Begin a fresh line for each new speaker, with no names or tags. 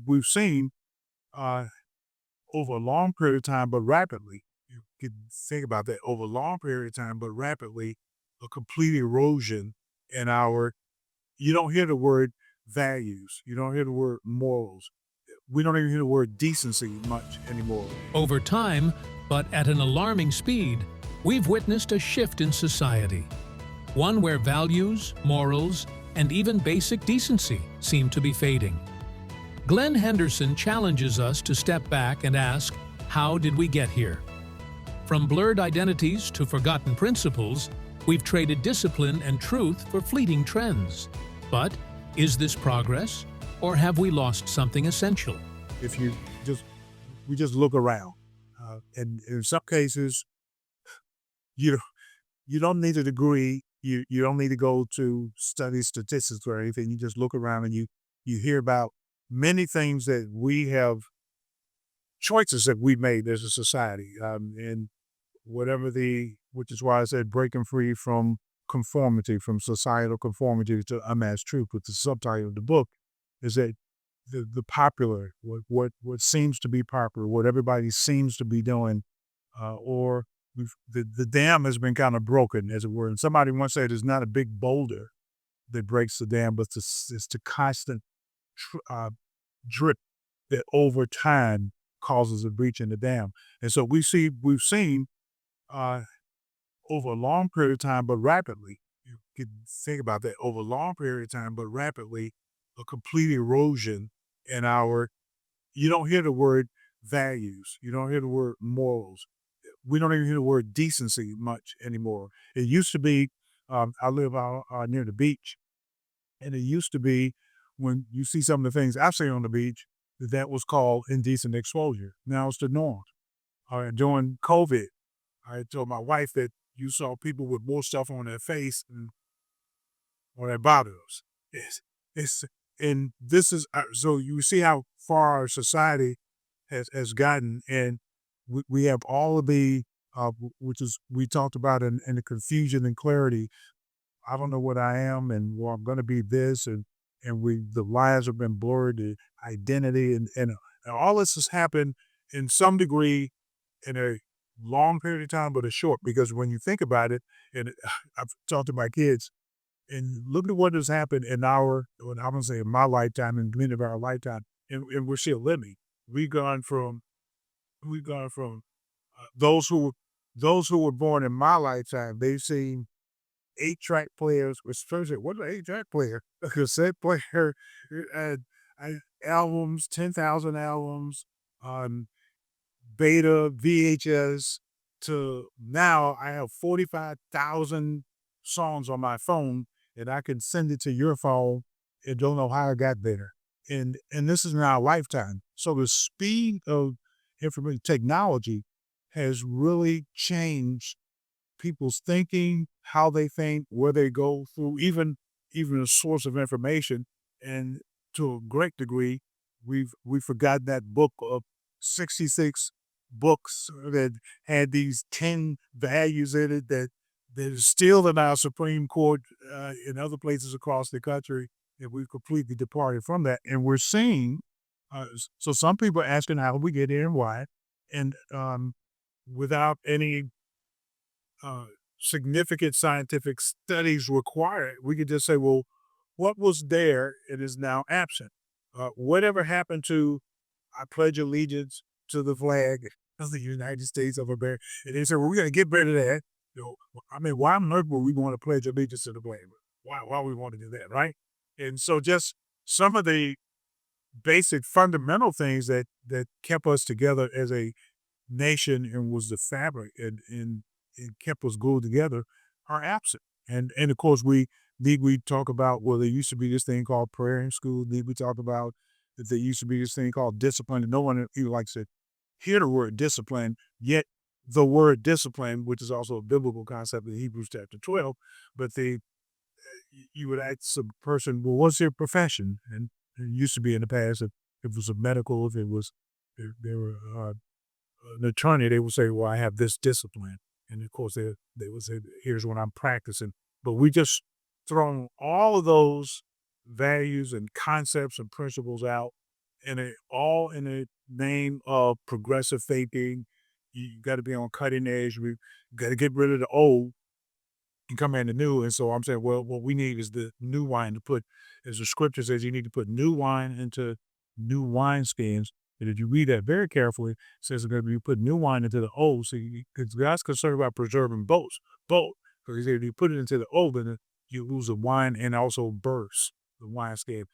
we've seen uh, over a long period of time, but rapidly. You can think about that over a long period of time, but rapidly, a complete erosion in our. You don't hear the word values. You don't hear the word morals. We don't even hear the word decency much anymore.
Over time, but at an alarming speed, we've witnessed a shift in society. One where values, morals, and even basic decency seem to be fading. Glenn Henderson challenges us to step back and ask, how did we get here? From blurred identities to forgotten principles, we've traded discipline and truth for fleeting trends. But is this progress, or have we lost something essential?
If you just we just look around, and in some cases, you you don't need a degree. You don't need to go to study statistics or anything. You just look around and you hear about many things that we have choices that we made as a society, and which is why I said breaking free from conformity, from societal conformity to unmasked truth. With the subtitle of the book is that the popular, what seems to be popular, what everybody seems to be doing, or the dam has been kind of broken, as it were. And somebody once said, "It's not a big boulder that breaks the dam, but it's the constant uh, drip that over time causes a breach in the dam." And so we've seen uh, over a long period of time, but rapidly. You can think about that over a long period of time, but rapidly, a complete erosion in our. You don't hear the word values. You don't hear the word morals. We don't even hear the word decency much anymore. It used to be. I live out near the beach, and it used to be when you see some of the things I've seen on the beach that was called indecent exposure. Now it's the norm. During COVID, I told my wife that you saw people with more stuff on their face and on their bottoms. It's and this is so you see how far our society has gotten, and we have all of the which is we talked about in the confusion and clarity. I don't know what I am, and well, I'm going to be this, and we the lines have been blurred, the identity, and all this has happened in some degree in a long period of time, but a short. Because when you think about it, and I've talked to my kids, and look at what has happened in our, well, I'm gonna say in my lifetime, and many of our lifetime, and we're still living. We've gone from we've gone from those who were born in my lifetime. They've seen 8-track players, which first what's an 8-track player? A cassette player, and albums, 10,000 albums, um, beta, VHS, to now I have 45,000 songs on my phone and I can send it to your phone and don't know how I got there. And this is in our lifetime. So the speed of information technology has really changed people's thinking, how they think, where they go through, even a source of information. And to a great degree, we've forgotten that book of 66 books that had these 10 values in it that is still in our Supreme Court in other places across the country. And we've completely departed from that. And we're seeing, so some people are asking how we get here and why. And without any uh, significant scientific studies required, we could just say, well, what was there and is now absent? Whatever happened to I pledge allegiance to the flag of the United States of America? And they said, well, we're going to get rid of that. I mean, why on earth would we want to pledge allegiance to the flag? Why we want to do that, right? And so just some of the basic fundamental things that kept us together as a nation and was the fabric and kept us glued together are absent. And of course we talk about, well, there used to be this thing called prayer in school. Need we talk about that there used to be this thing called discipline, and no one even likes to hear the word discipline, yet the word discipline, which is also a biblical concept in Hebrews chapter 12, but you would ask a person, well, what's your profession? And it used to be in the past, if it was a medical, if it was, if they were an attorney, they would say, well, I have this discipline. And of course, they would say, here's what I'm practicing. But we just thrown all of those values and concepts and principles out. and it all in the name of progressive thinking. You got to be on cutting edge. We got to get rid of the old and come in the new. And so I'm saying, well, what we need is the new wine to put, as the scripture says, you need to put new wine into new wine skins. And if you read that very carefully, it says that you put new wine into the old. So because God's concerned about preserving both. So he said, if you put it into the old, then you lose the wine and also burst the wine skin.